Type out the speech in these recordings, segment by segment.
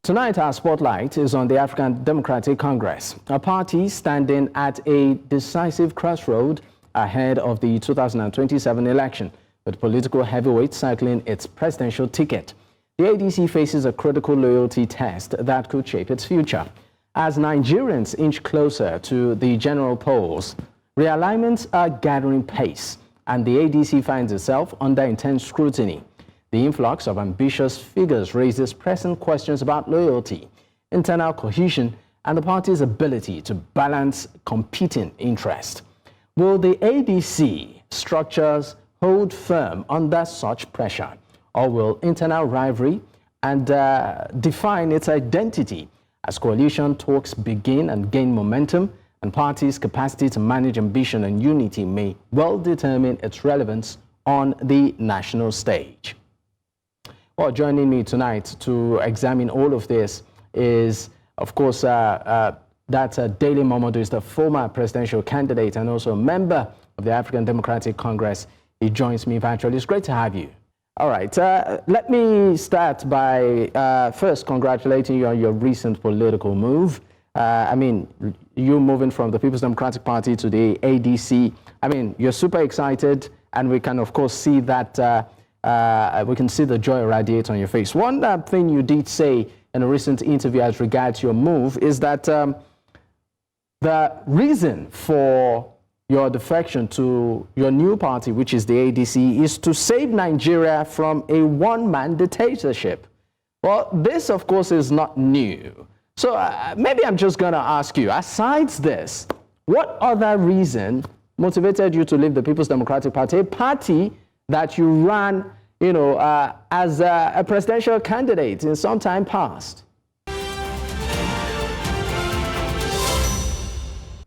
Tonight, our spotlight is on the African Democratic Congress, a party standing at a decisive crossroad ahead of the 2027 election, with political heavyweights cycling its presidential ticket. The ADC faces a critical loyalty test that could shape its future. As Nigerians inch closer to the general polls, realignments are gathering pace, and the ADC finds itself under intense scrutiny. The influx of ambitious figures raises pressing questions about loyalty, internal cohesion, and the party's ability to balance competing interests. Will the ADC structures hold firm under such pressure, or will internal rivalry and define its identity as coalition talks begin and gain momentum, and parties' capacity to manage ambition and unity may well determine its relevance on the national stage? Well, joining me tonight to examine all of this is, of course, Dele Momodu is the former presidential candidate and also a member of the African Democratic Congress. He joins me virtually. It's great to have you. All right. Let me start by first congratulating you on your recent political move. I mean, you moving from the People's Democratic Party to the ADC. I mean, you're super excited, and we can, of course, see that we can see the joy radiate on your face. One thing you did say in a recent interview as regards your move is that the reason for your defection to your new party, which is the ADC, is to save Nigeria from a one-man dictatorship. Well, this, of course, is not new. So maybe I'm just going to ask you, aside this, what other reason motivated you to leave the People's Democratic Party, a party that you ran, as a presidential candidate in some time past?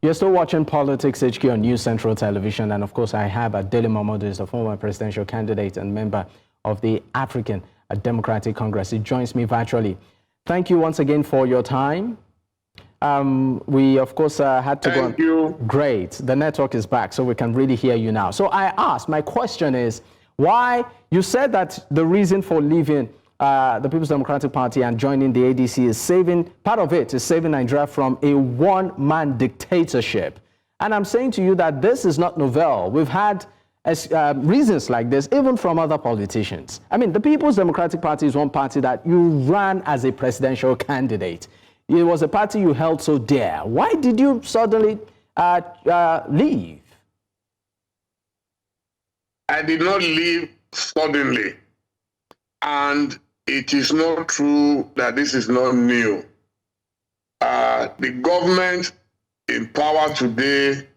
You're still watching Politics HQ on News Central Television, and of course I have Dele Momodu, is the former presidential candidate and member of the African Democratic Congress. He joins me virtually. Thank you once again for your time. We, of course, had to go on. Thank you. Great. The network is back, so we can really hear you now. So I asked, my question is, why you said that the reason for leaving the People's Democratic Party and joining the ADC is part of it is saving Nigeria from a one-man dictatorship. And I'm saying to you that this is not novel. We've had reasons like this, even from other politicians. I mean, the People's Democratic Party is one party that you ran as a presidential candidate. It was a party you held so dear. Why did you suddenly leave? I did not leave suddenly. And it is not true that this is not new. The government in power today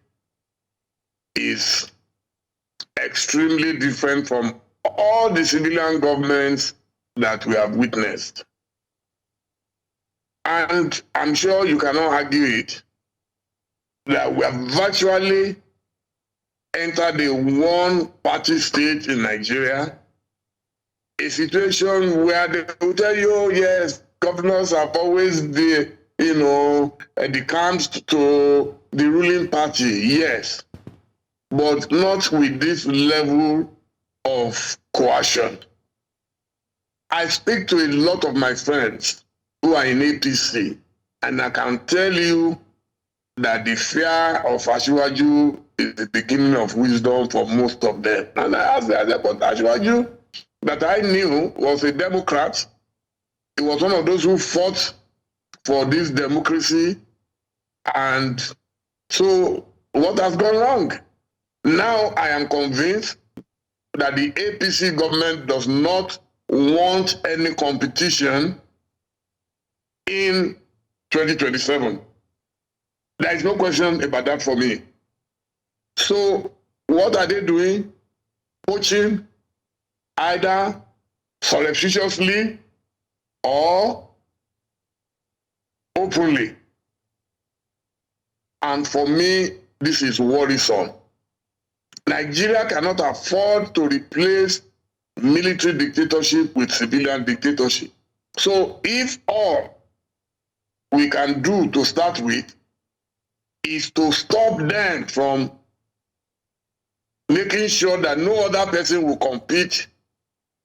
is extremely different from all the civilian governments that we have witnessed. And I'm sure you cannot argue it, that we have virtually entered a one-party state in Nigeria, a situation where they will tell you, yes, governors have always decamped to the ruling party, yes, but not with this level of coercion. I speak to a lot of my friends who are in APC, and I can tell you that the fear of Asiwaju is the beginning of wisdom for most of them. And I asked them, but Asiwaju that I knew was a Democrat. He was one of those who fought for this democracy. And so what has gone wrong? Now I am convinced that the APC government does not want any competition in 2027. There is no question about that for me. So what are they doing? Poaching, either surreptitiously or openly. And for me, this is worrisome. Nigeria cannot afford to replace military dictatorship with civilian dictatorship. So if all we can do to start with is to stop them from making sure that no other person will compete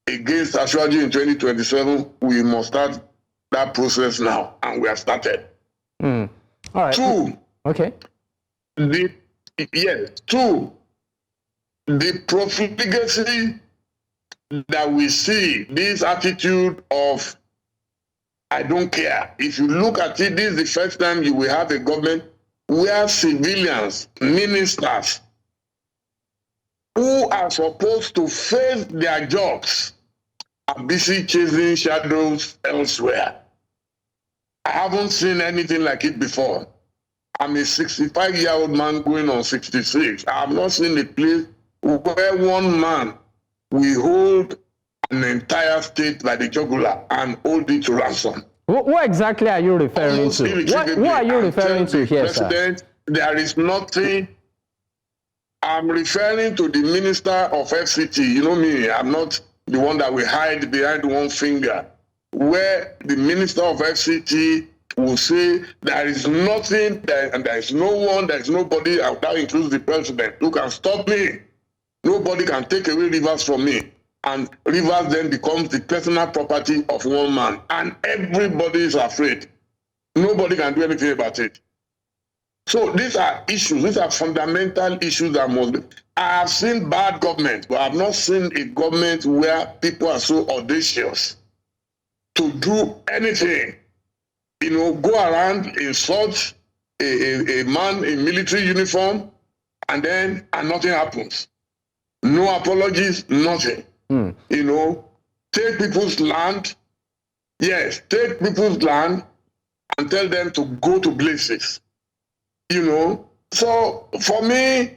against Asiwaju in 2027, we must start that process now, and we have started. All right. Two, okay. The profligacy that we see, this attitude of I don't care. If you look at it, this is the first time you will have a government where civilians, ministers, who are supposed to face their jobs are busy chasing shadows elsewhere. I haven't seen anything like it before. I'm a 65-year-old man going on 66. I have not seen a place where one man will hold an entire state by the jugular and hold it to ransom. What exactly are you referring to? What are you referring to here, sir? There is nothing. I'm referring to the Minister of FCT. You know me, I'm not the one that will hide behind one finger. Where the Minister of FCT will say there is nothing, and there is no one, there is nobody, and that includes the president, who can stop me. Nobody can take away rivers from me. And rivers then becomes the personal property of one man. And everybody is afraid. Nobody can do anything about it. So these are issues, these are fundamental issues that must be. I have seen bad government, but I have not seen a government where people are so audacious to do anything. You know, go around, insult a man in military uniform, and nothing happens. No apologies, nothing. You know, take people's land. Yes, take people's land and tell them to go to places. You know, so for me,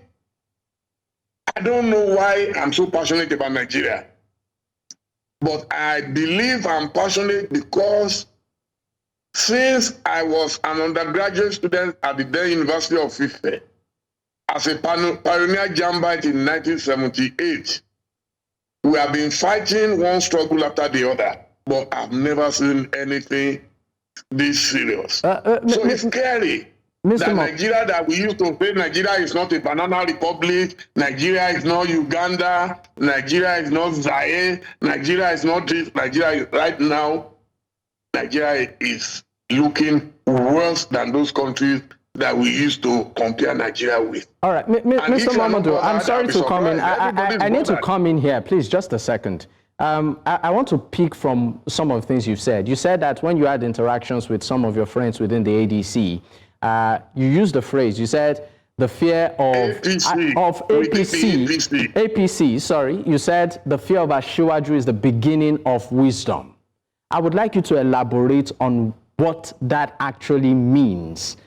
I don't know why I'm so passionate about Nigeria. But I believe I'm passionate because since I was an undergraduate student at the then University of Ife, as a pioneer Jambite in 1978, we have been fighting one struggle after the other, but I've never seen anything this serious. So it's scary that Nigeria, that we used to say Nigeria is not a banana republic, Nigeria is not Uganda, Nigeria is not Zaire, Nigeria is not this, Nigeria right now, Nigeria is looking worse than those countries that we used to compare Nigeria with. All right, Mr. Momodu, I'm sorry to come in. I need to come in here, please, just a second. I want to pick from some of the things you've said. You said that when you had interactions with some of your friends within the ADC, you used the phrase, you said the fear of APC, sorry, you said the fear of Ashiwaju is the beginning of wisdom. I would like you to elaborate on what that actually means.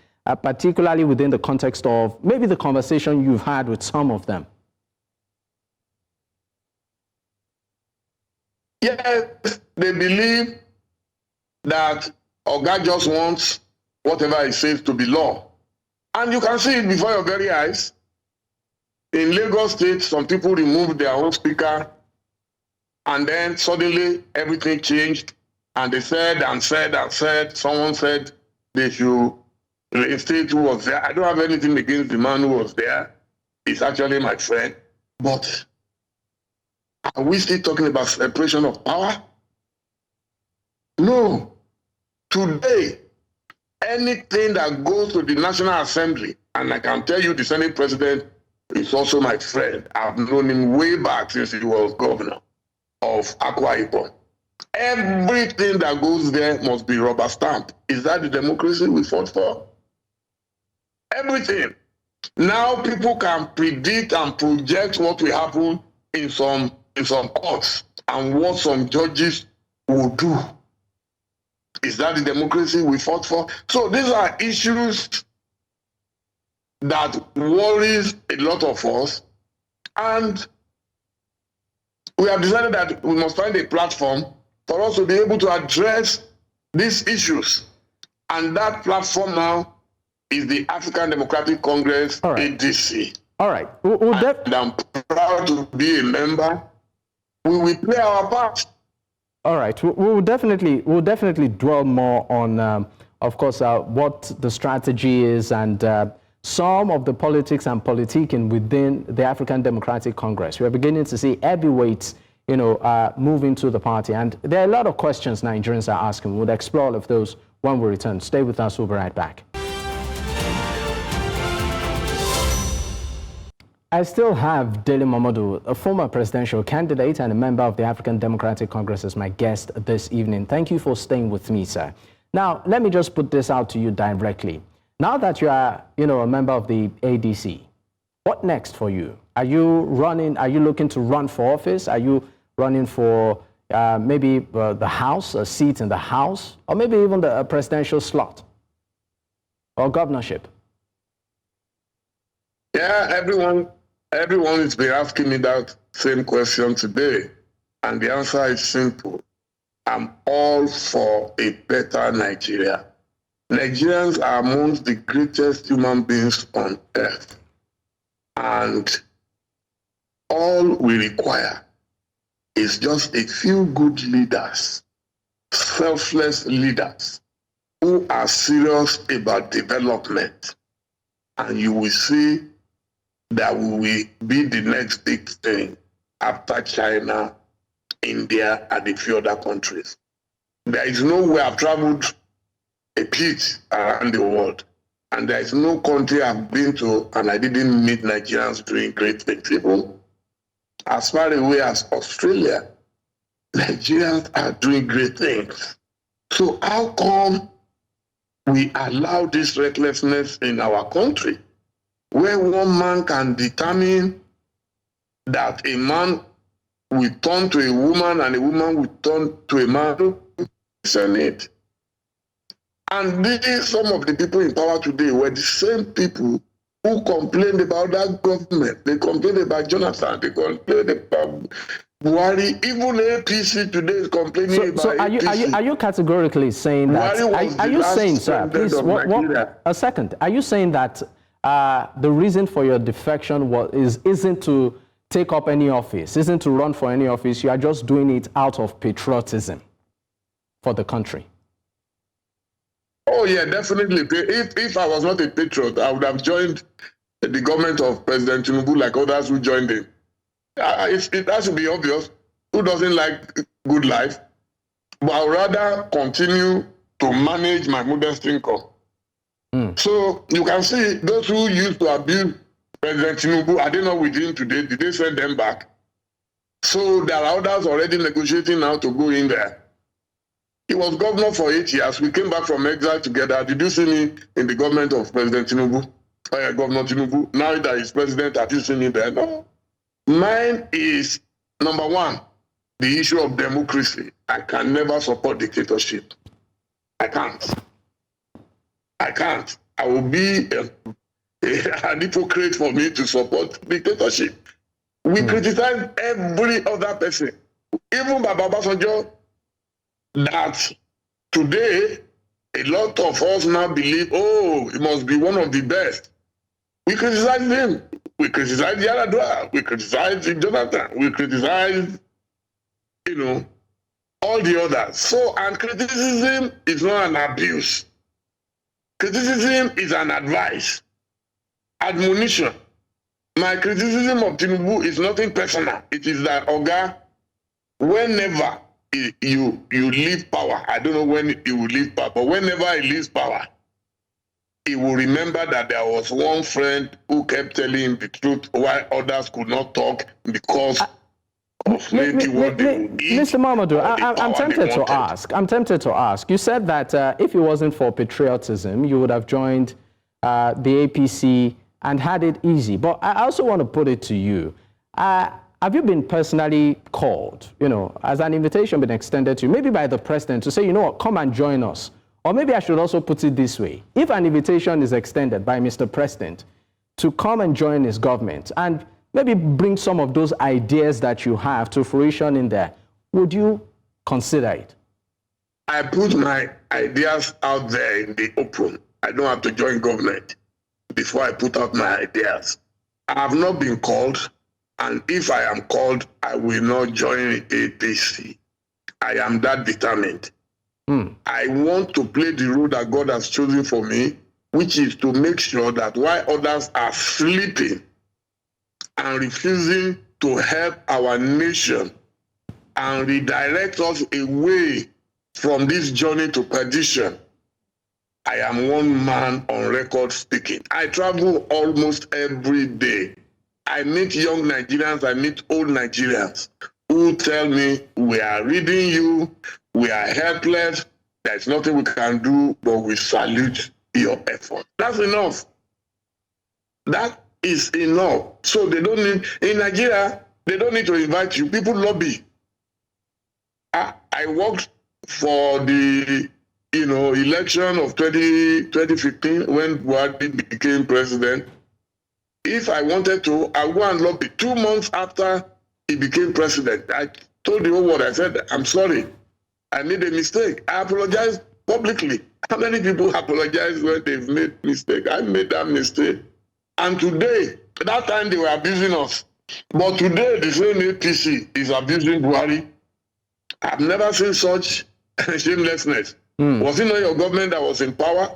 Particularly within the context of maybe the conversation you've had with some of them. Yes, they believe that Oga just wants whatever he says to be law. And you can see it before your very eyes. In Lagos State, some people removed their own speaker, and then suddenly everything changed, and they said, someone said they should reinstate who was there. I don't have anything against the man who was there. He's actually my friend. But are we still talking about separation of power? No. Today, anything that goes to the National Assembly, and I can tell you the Senate President is also my friend. I've known him way back since he was governor of Akwa Ibom. Everything that goes there must be rubber stamped. Is that the democracy we fought for? Everything. Now people can predict and project what will happen in some courts and what some judges will do. Is that the democracy we fought for? So these are issues that worries a lot of us, and we have decided that we must find a platform for us to be able to address these issues. And that platform now is the African Democratic Congress, ADC. All right. And I'm proud to be a member. We will play our part. All right. We'll definitely dwell more on, of course, what the strategy is and some of the politics and politicking within the African Democratic Congress. We are beginning to see heavyweights, move into the party? And there are a lot of questions Nigerians are asking. We'll explore all of those when we return. Stay with us. We'll be right back. I still have Dele Momodu, a former presidential candidate and a member of the African Democratic Congress, as my guest this evening. Thank you for staying with me, sir. Now, let me just put this out to you directly. Now that you are, a member of the ADC, what next for you? Are you looking to run for office? Are you running for maybe the House, a seat in the House, or maybe even the presidential slot or governorship? Yeah, everyone has been asking me that same question today, and the answer is simple. I'm all for a better Nigeria. Nigerians are amongst the greatest human beings on earth, and all we require is just a few good leaders, selfless leaders, who are serious about development, and you will see that we will be the next big thing after China, India, and a few other countries. There is nowhere I've traveled a bit around the world, and there is no country I've been to and I didn't meet Nigerians doing great things. Even as far away as Australia, Nigerians are doing great things. So how come we allow this recklessness in our country, where one man can determine that a man will turn to a woman and a woman will turn to a man? Senate. And some of the people in power today were the same people who complained about that government. They complained about Jonathan. They complained about Buhari. Even APC today is complaining about APC. Are you categorically saying that? Are you saying, sir, please, a second. Are you saying that the reason for your defection isn't to take up any office, isn't to run for any office? You are just doing it out of patriotism for the country? Oh, yeah, definitely. If I was not a patriot, I would have joined the government of President Tinubu like others who joined him. It has to be obvious. Who doesn't like good life? But I would rather continue to manage my modest income. So you can see those who used to abuse President Tinubu, are they not with him today? Did they send them back? So there are others already negotiating now to go in there. He was governor for 8 years. We came back from exile together. Did you see me in the government of President Tinubu? Governor Tinubu. Now that he's president, have you seen me there? No. Mine is, number one, the issue of democracy. I can never support dictatorship. I can't. I will be an hypocrite for me to support dictatorship. We criticize every other person, even Baba Obasanjo, that today a lot of us now believe, he must be one of the best. We criticize him. We criticize Yaradua. We criticize Jonathan. We criticize, all the others. So, and criticism is not an abuse. Criticism is an advice, admonition. My criticism of Tinubu is nothing personal. It is that, Oga, whenever you leave power, I don't know when he will leave power, but whenever he leaves power, he will remember that there was one friend who kept telling him the truth while others could not talk because of maybe what they would eat. Mr. Momodu, I'm tempted to ask. You said that if it wasn't for patriotism, you would have joined the APC and had it easy. But I also want to put it to you. Have you been personally called, as an invitation been extended to you, maybe by the president, to say, come and join us? Or maybe I should also put it this way. If an invitation is extended by Mr. President to come and join his government and maybe bring some of those ideas that you have to fruition in there, would you consider it? I put my ideas out there in the open. I don't have to join government before I put out my ideas. I have not been called, and if I am called, I will not join APC. I am that determined. I want to play the role that God has chosen for me, which is to make sure that while others are sleeping and refusing to help our nation and redirect us away from this journey to perdition, I am one man on record speaking. I travel almost every day. I meet young Nigerians, I meet old Nigerians who tell me, we are reading you, we are helpless, there's nothing we can do, but we salute your effort. That's enough. That is enough. So they don't need, in Nigeria, they don't need to invite you. People lobby. I worked for the election of 2015 when Buhari became president. If I wanted to, I would go and lobby. 2 months after he became president, I told the whole world, I said, I'm sorry, I made a mistake. I apologized publicly. How many people apologize when they've made mistake? I made that mistake. And today, that time they were abusing us. But today, the same APC is abusing Buhari. I've never seen such shamelessness. Was it not your government that was in power?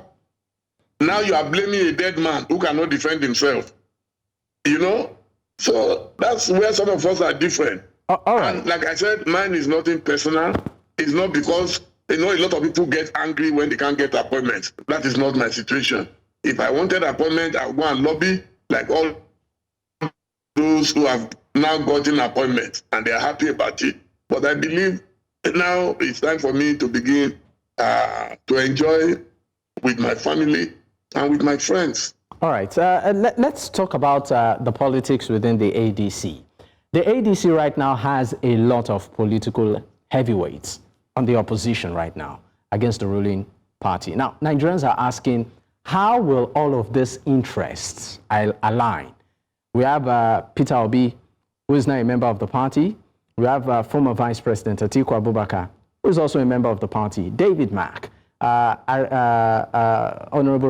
Now you are blaming a dead man who cannot defend himself. You know? So that's where some of us are different. All right. And like I said, mine is nothing personal. It's not because, a lot of people get angry when they can't get appointments. That is not my situation. If I wanted appointment, I would go and lobby like all those who have now gotten appointments and they are happy about it. But I believe now it's time for me to begin to enjoy with my family and with my friends. All right. Let's talk about the politics within the ADC. The ADC right now has a lot of political heavyweights on the opposition right now against the ruling party. Now, Nigerians are asking, how will all of these interests align? We have Peter Obi, who is now a member of the party. We have former Vice President Atiku Abubakar, who is also a member of the party, David Mark, Honorable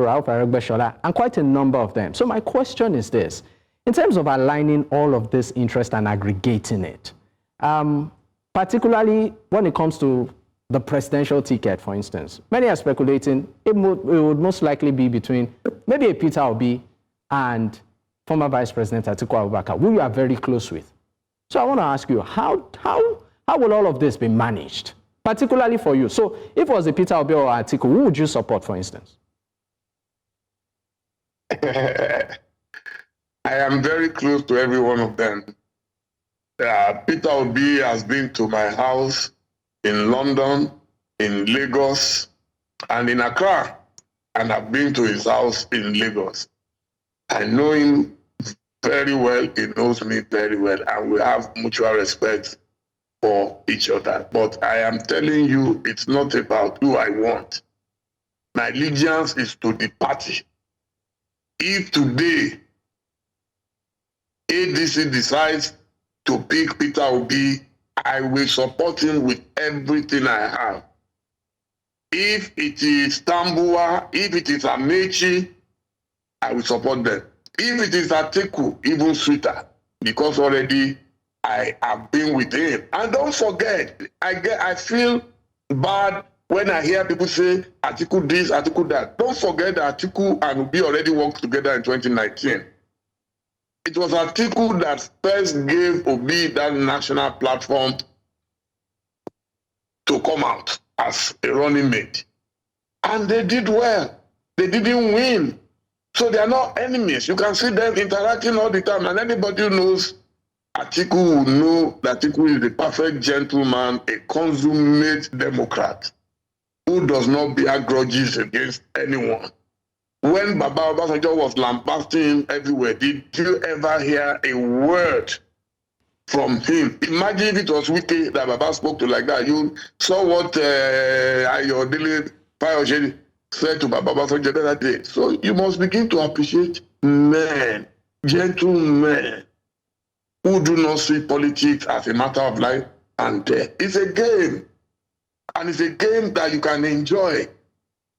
Ralph Aregbesola, and quite a number of them. So my question is this: in terms of aligning all of this interest and aggregating it, particularly when it comes to the presidential ticket, for instance, many are speculating it would most likely be between maybe a Peter Obi and former Vice President Atiku Abubakar, who you are very close with. So I want to ask you, how will all of this be managed, particularly for you? So if it was a Peter Obi or Atiku, who would you support, for instance? I am very close to every one of them. Peter Obi has been to my house in London, in Lagos, and in Accra, and I've been to his house in Lagos. I know him very well, he knows me very well, and we have mutual respect for each other. But I am telling you, it's not about who I want. My allegiance is to the party. If today ADC decides to pick Peter Obi, I will support him with everything I have. If it is Tambua, if it is Amechi, I will support them. If it is Atiku, even sweeter, because already I have been with him. And don't forget, I feel bad when I hear people say Atiku this, Atiku that. Don't forget that Atiku and Obi already worked together in 2019. It was Atiku that first gave Obi that national platform to come out as a running mate. And they did well. They didn't win. So they are not enemies. You can see them interacting all the time. And anybody who knows Atiku will know that Atiku is the perfect gentleman, a consummate Democrat who does not bear grudges against anyone. When Baba Obasanjo was lambasting him everywhere, did you ever hear a word from him? Imagine if it was Wike that Baba spoke to like that. You saw what Dele Momodu said to Baba Obasanjo that day. So you must begin to appreciate men, gentlemen, who do not see politics as a matter of life and death. It's a game. And it's a game that you can enjoy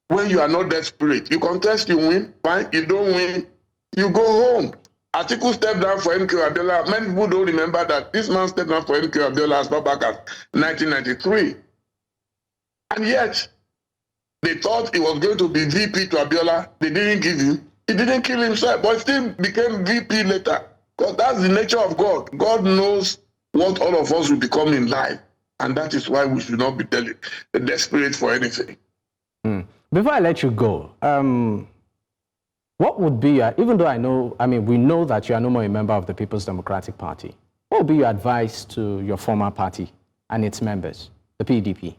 when you are not desperate. You contest, you win, fine. You don't win, you go home. Atiku stepped down for MK Abiola. Many people don't remember that this man stepped down for MK Abiola as far back as 1993. And yet, they thought he was going to be VP to Abiola. They didn't give him. He didn't kill himself, but still became VP later. Because that's the nature of God. God knows what all of us will become in life. And that is why we should not be desperate for anything. Before I let you go, what would be, even though we know that you are no more a member of the People's Democratic Party, what would be your advice to your former party and its members, the PDP?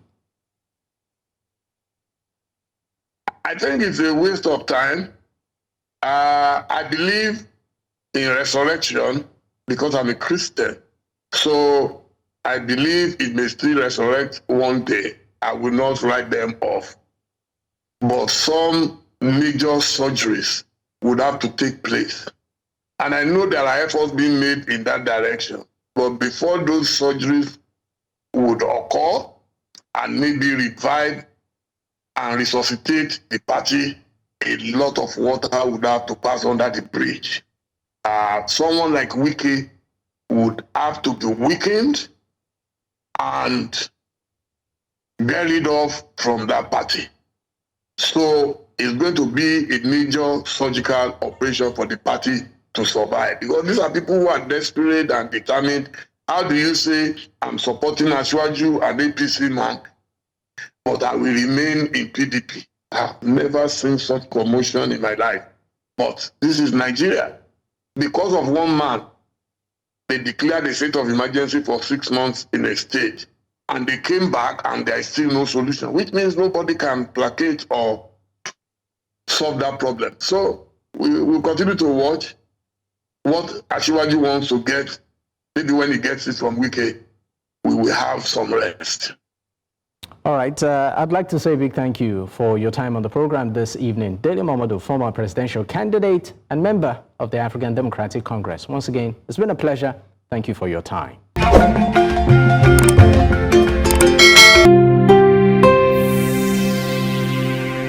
I think it's a waste of time. I believe in resurrection because I'm a Christian. So I believe it may still resurrect one day. I will not write them off. But some major surgeries would have to take place. And I know there are efforts being made in that direction. But before those surgeries would occur and maybe revive and resuscitate the party, a lot of water would have to pass under the bridge. Someone like Wike would have to be weakened and buried off from that party. So it's going to be a major surgical operation for the party to survive. Because these are people who are desperate and determined. How do you say, I'm supporting Asiwaju, an APC man, but I will remain in PDP? I've never seen such commotion in my life. But this is Nigeria. Because of one man, they declared a state of emergency for 6 months in a state. And they came back and there is still no solution, which means nobody can placate or solve that problem. So we will continue to watch what Asiwaju wants to get. Maybe when he gets it from Wike, we will have some rest. All right. I'd like to say a big thank you for your time on the program this evening. Dele Momodu, former presidential candidate and member of the African Democratic Congress. Once again, it's been a pleasure. Thank you for your time.